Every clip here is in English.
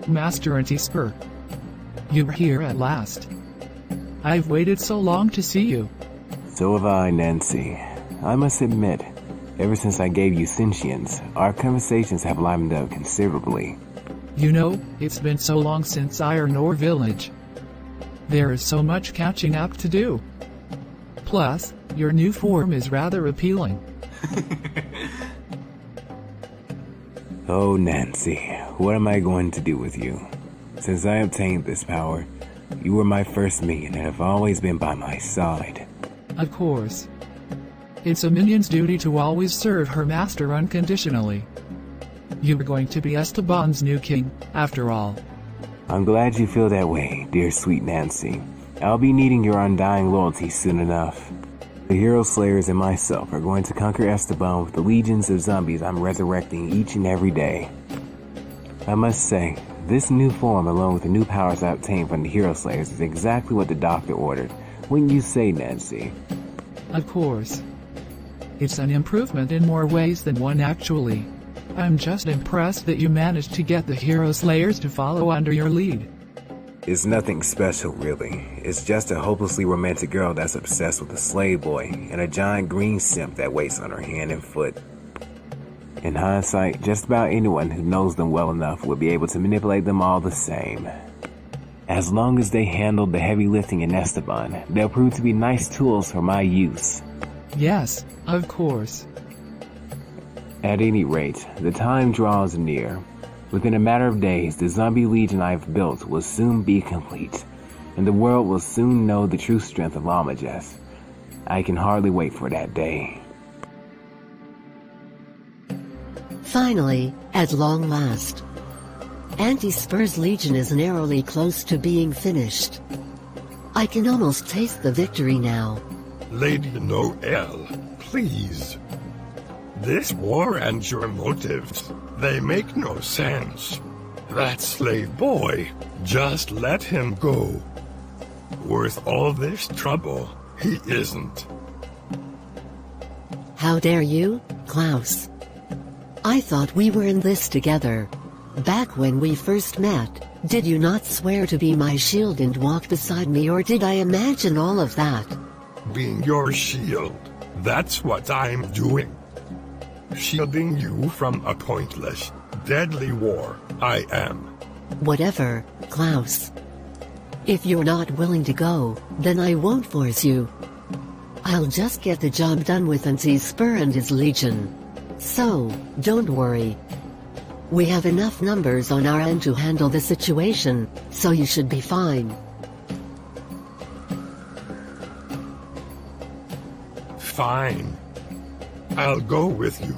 Master Esteban. You're here at last. I've waited so long to see you. So have I, Nancy. I must admit, ever since I gave you sentience, our conversations have livened up considerably. You know, it's been so long since Ironore Village. There is so much catching up to do. Plus, your new form is rather appealing. Oh, Nancy, what am I going to do with you? Since I obtained this power, you were my first minion and have always been by my side. Of course. It's a minion's duty to always serve her master unconditionally. You are going to be Esteban's new king, after all. I'm glad you feel that way, dear sweet Nancy. I'll be needing your undying loyalty soon enough. The Hero Slayers and myself are going to conquer Esteban with the legions of zombies I'm resurrecting each and every day. I must say, this new form along with the new powers I obtained from the Hero Slayers is exactly what the doctor ordered. Wouldn't you say, Nancy? Of course. It's an improvement in more ways than one actually. I'm just impressed that you managed to get the Hero Slayers to follow under your lead. It's nothing special, really. It's just a hopelessly romantic girl that's obsessed with a slave boy and a giant green simp that waits on her hand and foot. In hindsight, just about anyone who knows them well enough would be able to manipulate them all the same. As long as they handled the heavy lifting in Esteban, they'll prove to be nice tools for my use. Yes, of course. At any rate, the time draws near. Within a matter of days, the zombie legion I've built will soon be complete, and the world will soon know the true strength of Almagest. I can hardly wait for that day. Finally, at long last. Anti-Spurs Legion is narrowly close to being finished. I can almost taste the victory now. Lady Noel, please. This war and your motives, they make no sense. That slave boy, just let him go. Worth all this trouble, he isn't. How dare you, Klaus? I thought we were in this together. Back when we first met, did you not swear to be my shield and walk beside me, or did I imagine all of that? Being your shield, that's what I'm doing. Shielding you from a pointless, deadly war, I am. Whatever, Klaus. If you're not willing to go, then I won't force you. I'll just get the job done with Anti-Spur and his legion. So, don't worry. We have enough numbers on our end to handle the situation, so you should be fine. Fine. I'll go with you.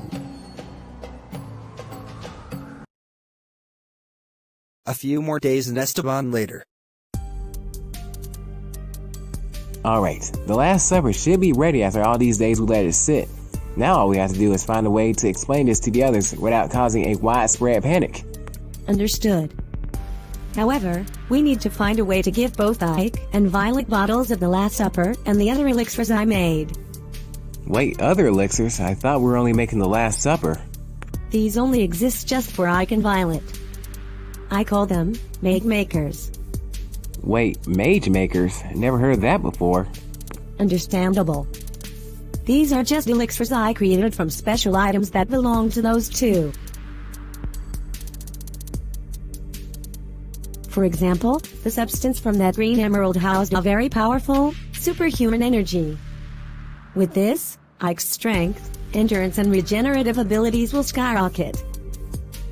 A few more days in Esteban later. Alright, the Last Supper should be ready after all these days we let it sit. Now all we have to do is find a way to explain this to the others without causing a widespread panic. Understood. However, we need to find a way to give both Ike and Violet bottles of the Last Supper and the other elixirs I made. Wait, other elixirs? I thought we were only making the Last Supper. These only exist just for Ike and Violet. I call them Mage Makers. Wait, Mage Makers? Never heard of that before. Understandable. These are just elixirs I created from special items that belong to those two. For example, the substance from that green emerald housed a very powerful, superhuman energy. With this, Ike's strength, endurance and regenerative abilities will skyrocket.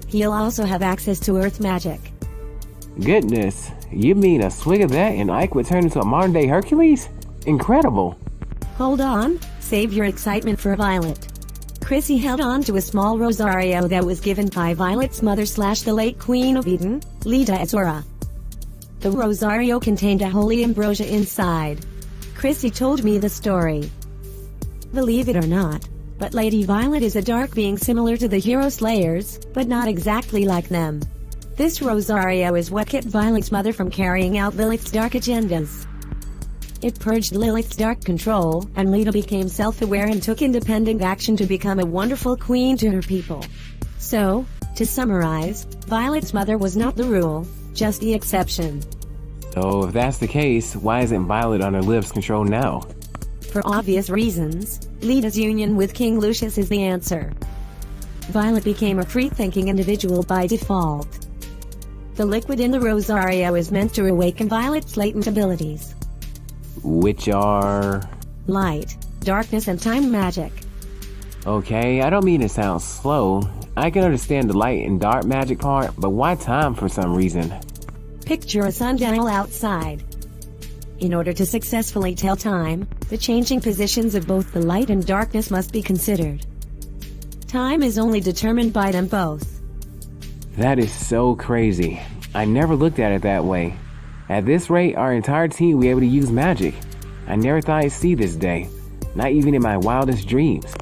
He'll also have access to earth magic. Goodness, you mean a swig of that and Ike would turn into a modern-day Hercules? Incredible! Hold on, save your excitement for Violet. Chrissy held on to a small rosario that was given by Violet's mother / the late Queen of Eden, Leda Azura. The rosario contained a holy ambrosia inside. Chrissy told me the story. Believe it or not, but Lady Violet is a dark being similar to the Hero Slayers, but not exactly like them. This rosario is what kept Violet's mother from carrying out Lilith's dark agendas. It purged Lilith's dark control, and Leda became self-aware and took independent action to become a wonderful queen to her people. So, To summarize, Violet's mother was not the rule, just the exception. So if that's the case, why isn't Violet under Liv's control now? For obvious reasons, Lida's union with King Lucius is the answer. Violet became a free-thinking individual by default. The liquid in the Rosario is meant to awaken Violet's latent abilities. Which are... Light, darkness and time magic. Okay, I don't mean to sound slow. I can understand the light and dark magic part, but why time for some reason? Picture a sundial outside. In order to successfully tell time, the changing positions of both the light and darkness must be considered. Time is only determined by them both. That is so crazy. I never looked at it that way. At this rate, our entire team will be able to use magic. I never thought I'd see this day. Not even in my wildest dreams.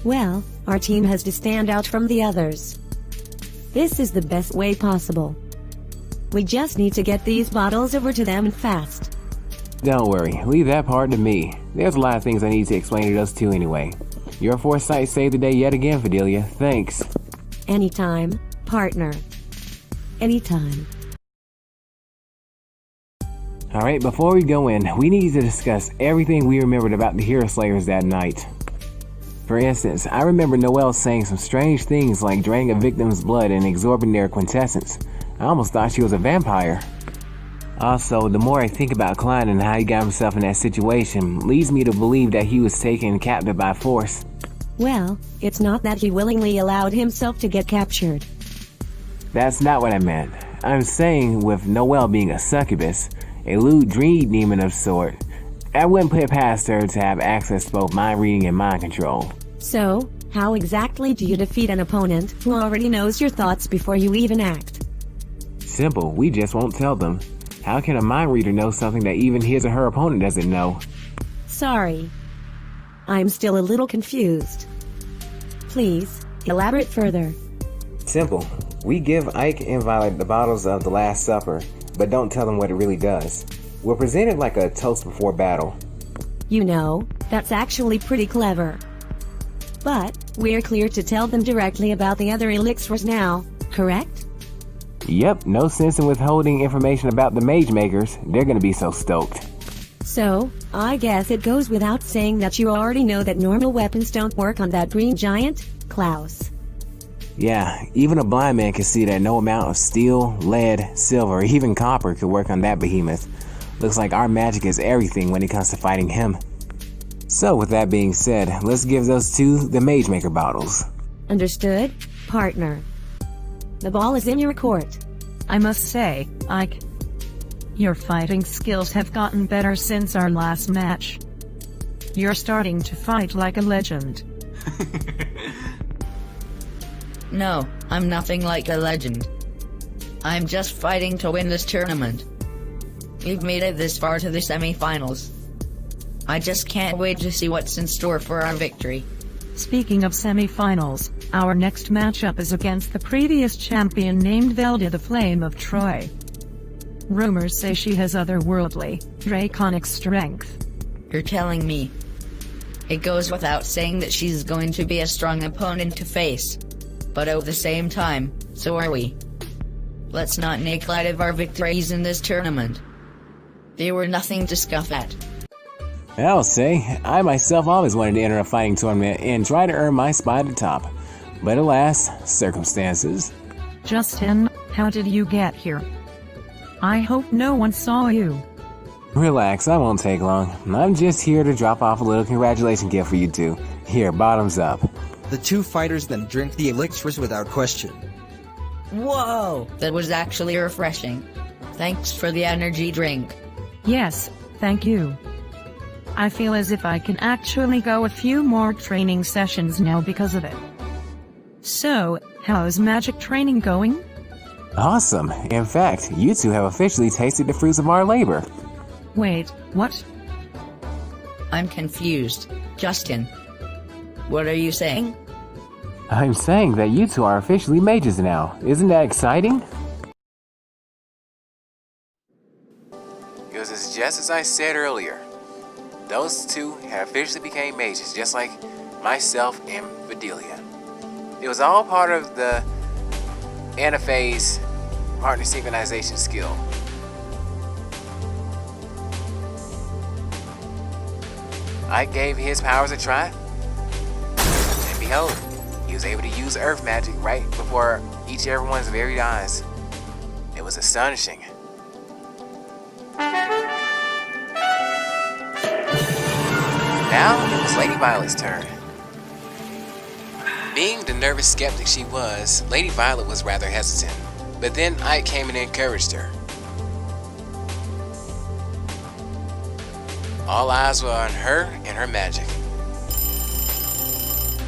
Well, our team has to stand out from the others. This is the best way possible. We just need to get these bottles over to them fast. Don't worry, leave that part to me. There's a lot of things I need to explain to those two anyway. Your foresight saved the day yet again, Fidelia. Thanks. Anytime, partner. Anytime. Alright, before we go in, we need to discuss everything we remembered about the Hero Slayers that night. For instance, I remember Noelle saying some strange things like draining a victim's blood and absorbing their quintessence. I almost thought she was a vampire. Also, the more I think about Klein and how he got himself in that situation, leads me to believe that he was taken captive by force. Well, it's not that he willingly allowed himself to get captured. That's not what I meant. I'm saying with Noelle being a succubus, a lewd dream demon of sort, I wouldn't put it past her to have access to both mind reading and mind control. So, how exactly do you defeat an opponent who already knows your thoughts before you even act? Simple, we just won't tell them. How can a mind reader know something that even his or her opponent doesn't know? Sorry. I'm still a little confused. Please, elaborate further. Simple. We give Ike and Violet the bottles of the Last Supper, but don't tell them what it really does. We're presented like a toast before battle. You know, that's actually pretty clever. But, we're clear to tell them directly about the other elixirs now, correct? Yep, no sense in withholding information about the mage makers. They're gonna be so stoked. So, I guess it goes without saying that you already know that normal weapons don't work on that green giant, Klaus. Yeah, even a blind man can see that no amount of steel, lead, silver, or even copper could work on that behemoth. Looks like our magic is everything when it comes to fighting him. So with that being said, let's give those two the Mage Maker bottles. Understood, partner. The ball is in your court. I must say, Ike, your fighting skills have gotten better since our last match. You're starting to fight like a legend. No, I'm nothing like a legend. I'm just fighting to win this tournament. We've made it this far to the semi-finals. I just can't wait to see what's in store for our victory. Speaking of semi-finals, our next matchup is against the previous champion named Velda the Flame of Troy. Rumors say she has otherworldly, draconic strength. You're telling me. It goes without saying that she's going to be a strong opponent to face. But at the same time, so are we. Let's not make light of our victories in this tournament. They were nothing to scoff at. I'll say, I myself always wanted to enter a fighting tournament and try to earn my spot at the top. But alas, circumstances. Justin, how did you get here? I hope no one saw you. Relax, I won't take long. I'm just here to drop off a little congratulation gift for you two. Here, bottoms up. The two fighters then drink the elixirs without question. Whoa! That was actually refreshing. Thanks for the energy drink. Yes, thank you. I feel as if I can actually go a few more training sessions now because of it. So, how's magic training going? Awesome. In fact, you two have officially tasted the fruits of our labor. Wait, what? I'm confused. Justin. What are you saying? I'm saying that you two are officially mages now. Isn't that exciting? Because it's just as I said earlier. Those two have officially became mages, just like myself and Fidelia. It was all part of the and a phase partner synchronization skill. I gave his powers a try, and behold, he was able to use earth magic right before each and everyone's very eyes. It was astonishing. Now it was Lady Violet's turn. Being the nervous skeptic she was, Lady Violet was rather hesitant, but then Ike came and encouraged her. All eyes were on her and her magic.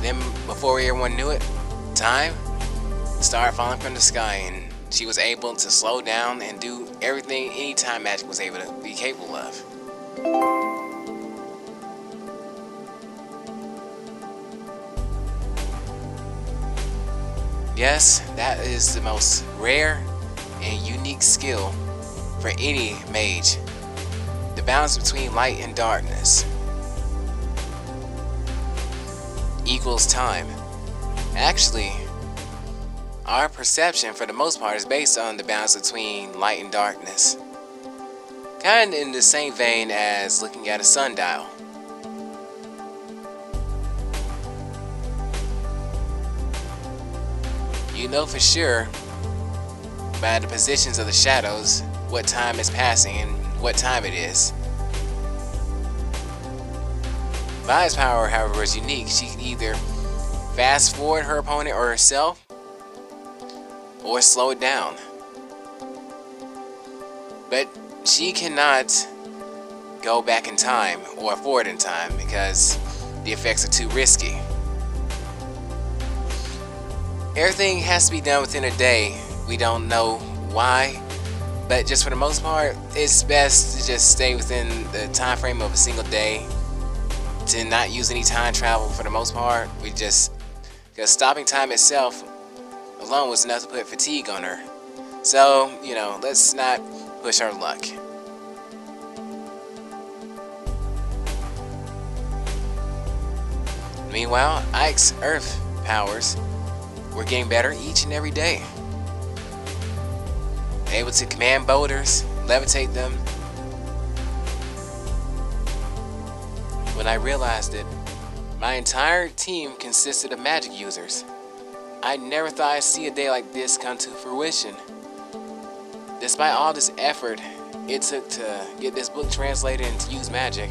Then, before everyone knew it, time started falling from the sky, and she was able to slow down and do everything any time magic was able to be capable of. Yes, that is the most rare and unique skill for any mage. The balance between light and darkness equals time. Actually, our perception for the most part is based on the balance between light and darkness. Kind of in the same vein as looking at a sundial. You know for sure by the positions of the shadows what time is passing and what time it is. Vi's power, however, is unique. She can either fast forward her opponent or herself, or slow it down. But she cannot go back in time or forward in time because the effects are too risky. Everything has to be done within a day. We don't know why, but just for the most part, it's best to just stay within the time frame of a single day, to not use any time travel for the most part. Because stopping time itself alone was enough to put fatigue on her. So, let's not push our luck. Meanwhile, Ike's earth powers were getting better each and every day. Able to command boulders, levitate them. When I realized it, my entire team consisted of magic users. I never thought I'd see a day like this come to fruition. Despite all this effort it took to get this book translated and to use magic,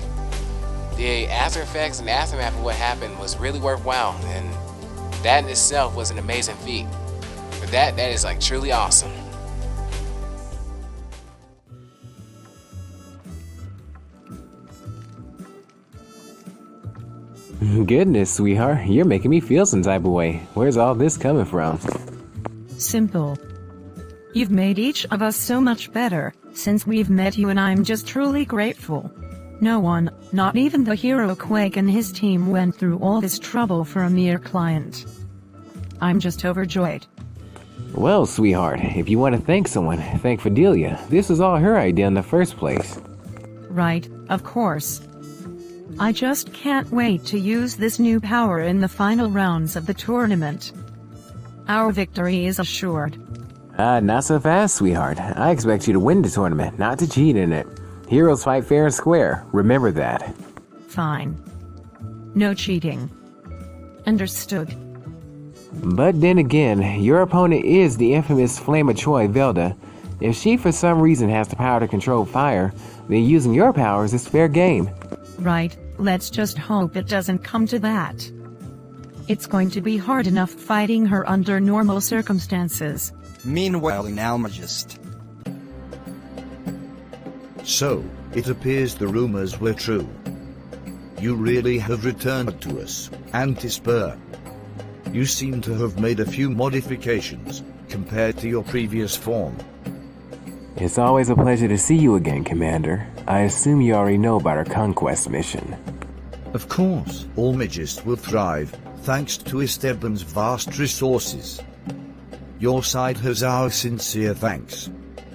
the after effects and aftermath of what happened was really worthwhile, and that in itself was an amazing feat. For that is like truly awesome. Goodness, sweetheart, you're making me feel some type of way. Where's all this coming from? Simple. You've made each of us so much better since we've met you, and I'm just truly grateful. No one, not even the hero Quake and his team, went through all this trouble for a mere client. I'm just overjoyed. Well, sweetheart, if you want to thank someone, thank Fidelia. This was all her idea in the first place. Right, of course. I just can't wait to use this new power in the final rounds of the tournament. Our victory is assured. Not so fast, sweetheart. I expect you to win the tournament, not to cheat in it. Heroes fight fair and square. Remember that. Fine. No cheating. Understood. But then again, your opponent is the infamous Flame of Troy, Velda. If she for some reason has the power to control fire, then using your powers is fair game. Right, let's just hope it doesn't come to that. It's going to be hard enough fighting her under normal circumstances. Meanwhile in Almagest. So, it appears the rumors were true. You really have returned to us, Anti-Spur. You seem to have made a few modifications, compared to your previous form. It's always a pleasure to see you again, Commander. I assume you already know about our conquest mission. Of course, Almagest will thrive, thanks to Esteban's vast resources. Your side has our sincere thanks.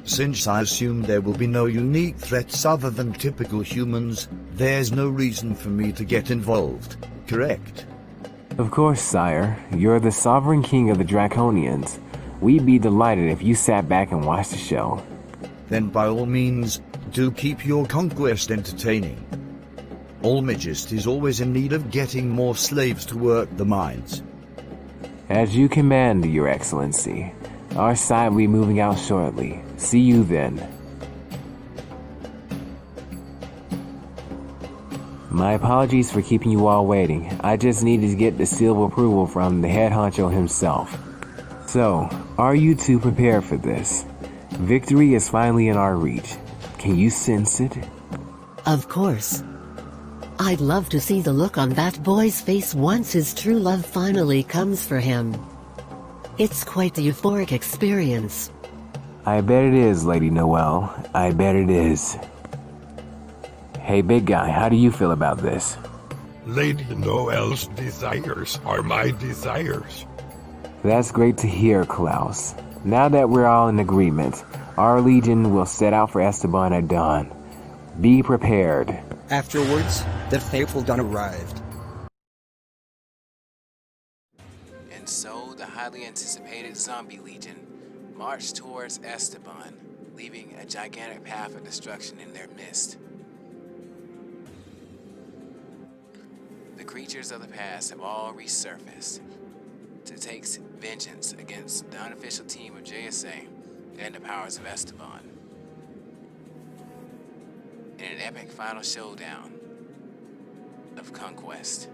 Since I assume there will be no unique threats other than typical humans, there's no reason for me to get involved, correct? Of course, sire. You're the sovereign king of the Draconians. We'd be delighted if you sat back and watched the show. Then by all means, do keep your conquest entertaining. Almagest is always in need of getting more slaves to work the mines. As you command, Your Excellency. Our side will be moving out shortly. See you then. My apologies for keeping you all waiting. I just needed to get the seal of approval from the head honcho himself. So, are you two prepared for this? Victory is finally in our reach. Can you sense it? Of course. I'd love to see the look on that boy's face once his true love finally comes for him. It's quite the euphoric experience. I bet it is, Lady Noelle. I bet it is. Hey, big guy, how do you feel about this? Lady Noelle's desires are my desires. That's great to hear, Klaus. Now that we're all in agreement, our legion will set out for Esteban at dawn. Be prepared. Afterwards, the faithful dawn arrived. And so the highly anticipated zombie legion marched towards Esteban, leaving a gigantic path of destruction in their midst. The creatures of the past have all resurfaced to take vengeance against the unofficial team of JSA and the powers of Esteban. In an epic final showdown of conquest.